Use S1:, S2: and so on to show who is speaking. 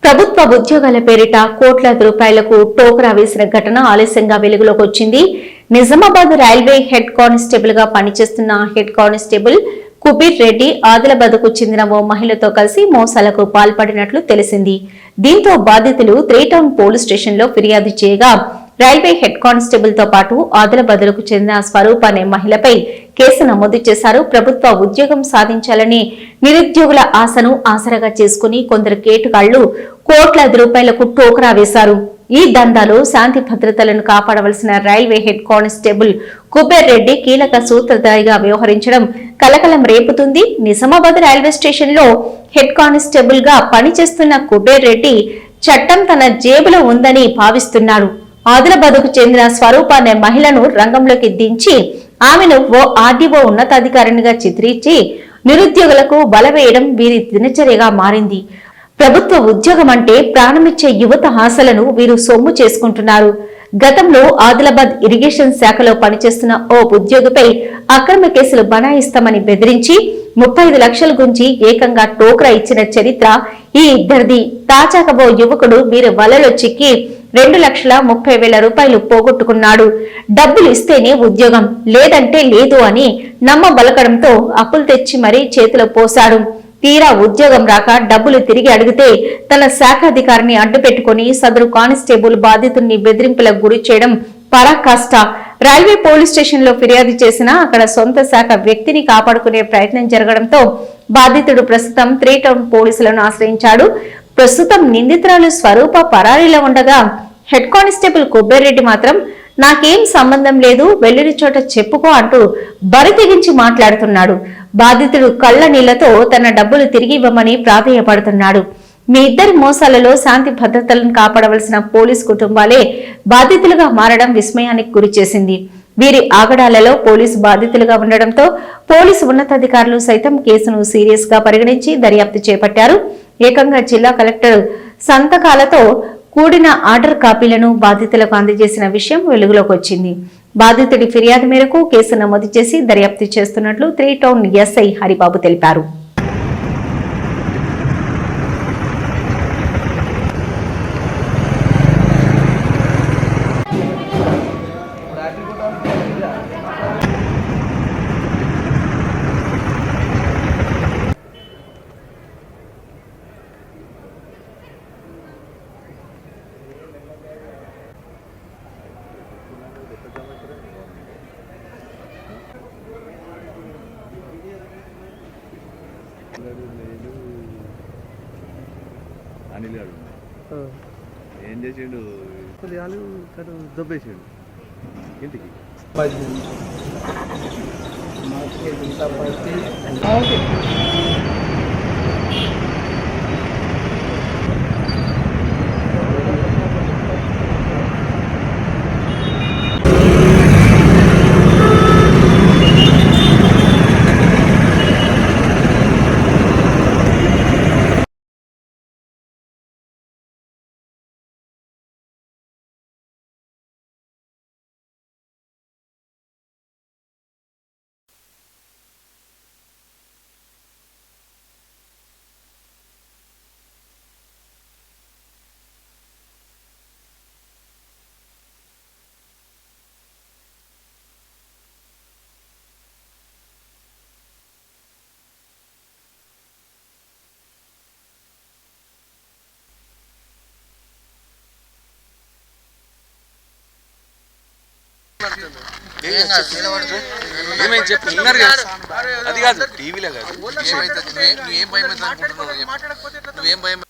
S1: ప్రభుత్వ ఉద్యోగాల పేరిట కోట్లాది రూపాయలకు టోకరా వేసిన ఘటన ఆలస్యంగా వెలుగులోకి వచ్చింది. నిజామాబాద్ రైల్వే హెడ్ కానిస్టేబుల్ గా పనిచేస్తున్న హెడ్ కానిస్టేబుల్ కుబీర్ రెడ్డి ఆదిలాబాద్ కు చెందిన ఓ మహిళతో కలిసి మోసాలకు పాల్పడినట్లు తెలిసింది. దీంతో బాధితులు 3 టౌన్ పోలీస్ స్టేషన్ లో ఫిర్యాదు చేయగా రైల్వే హెడ్ కానిస్టేబుల్ తో పాటు ఆదిలాబాద్ కు చెందిన స్వరూప్ అనే మహిళపై కేసు నమోదు చేశారు. ప్రభుత్వ ఉద్యోగం సాధించాలని నిరుద్యోగుల ఆశను ఆసరాగా చేసుకుని కొందరు కేటుగాళ్లు కోట్లాది రూపాయలకు టోకరా వేశారు. ఈ దందాలో శాంతి భద్రతలను కాపాడవలసిన railway head constable Kuber Reddy కీలక సూత్రధారిగా వ్యవహరించడం కలకలం రేపుతుంది. నిజామాబాద్ రైల్వే స్టేషన్ లో హెడ్ కానిస్టేబుల్ గా పనిచేస్తున్న కుబేర్ రెడ్డి చట్టం తన జేబులో ఉందని భావిస్తున్నాడు. ఆదిలాబాద్ కు చెందిన స్వరూప్ అనే మహిళను రంగంలోకి దించి ఆమెను ఓ ఆర్డీఓ ఉన్నతాధికారినిగా చిత్రించి నిరుద్యోగులకు బలవేయడం వీరి దినచర్యగా మారింది. ప్రభుత్వ ఉద్యోగం అంటే ప్రాణమిచ్చే యువత ఆశలను వీరు సొమ్ము చేసుకుంటున్నారు. గతంలో ఆదిలాబాద్ ఇరిగేషన్ శాఖలో పనిచేస్తున్న ఓ ఉద్యోగిపై అక్రమ కేసులు బనాయిస్తామని బెదిరించి 35 లక్షల గుంచి ఏకంగా టోకరా ఇచ్చిన చరిత్ర ఈ ఇద్దరిది. తాజాగా ఓ యువకుడు వీరి వలలో చిక్కి 2,30,000 రూపాయలు పోగొట్టుకున్నాడు. డబ్బులు ఇస్తేనే ఉద్యోగం, లేదంటే లేదు అని నమ్మబలకడంతో అప్పులు తెచ్చి మరీ చేతిలో పోశాడు. తీరా ఉద్యోగం రాక డబ్బులు తిరిగి అడిగితే తన శాఖాధికారిని అడ్డుపెట్టుకుని సదరు కానిస్టేబుల్ బాధితుడిని బెదిరింపులకు గురి చేయడం పరాకాష్ట. రైల్వే పోలీస్ స్టేషన్ లో ఫిర్యాదు చేసినా అక్కడ సొంత శాఖ వ్యక్తిని కాపాడుకునే ప్రయత్నం జరగడంతో బాధితుడు ప్రస్తుతం 3 టౌన్ పోలీసులను ఆశ్రయించాడు. ప్రస్తుతం నిందితురాలు స్వరూప పరారీలో ఉండగా హెడ్ కానిస్టేబుల్ కుబేర్ రెడ్డి మాత్రం నాకేం సంబంధం లేదు, వెళ్లిన చోట చెప్పుకో అంటూ బరి తెగించి మాట్లాడుతున్నాడు. బాధితుడు కళ్ల నీళ్లతో తన డబ్బులు తిరిగి ఇవ్వమని ప్రాధేయపడుతున్నాడు. మీ ఇద్దరి మోసాలలో శాంతి భద్రతలను కాపాడవలసిన పోలీసు కుటుంబాలే బాధితులుగా మారడం విస్మయానికి గురిచేసింది. వీరి ఆగడాలలో పోలీసు బాధితులుగా ఉండడంతో పోలీసు ఉన్నతాధికారులు సైతం కేసును సీరియస్ గా పరిగణించి దర్యాప్తు చేపట్టారు. ఏకంగా జిల్లా కలెక్టర్ సంతకాలతో కూడిన ఆర్డర్ కాపీలను బాధితులకు అందజేసిన విషయం వెలుగులోకి వచ్చింది. బాధితుడి ఫిర్యాదు మేరకు కేసు నమోదు చేసి దర్యాప్తు చేస్తున్నట్లు 3 టౌన్ ఎస్ఐ హరిబాబు తెలిపారు.
S2: అనిల్ గారు ఏం చేసిండు, కొద్దిగాలు దొబ్బేసిండు ఇంటికి.
S3: అది కాదు టీవీలో కాదు. నువ్వేం భయం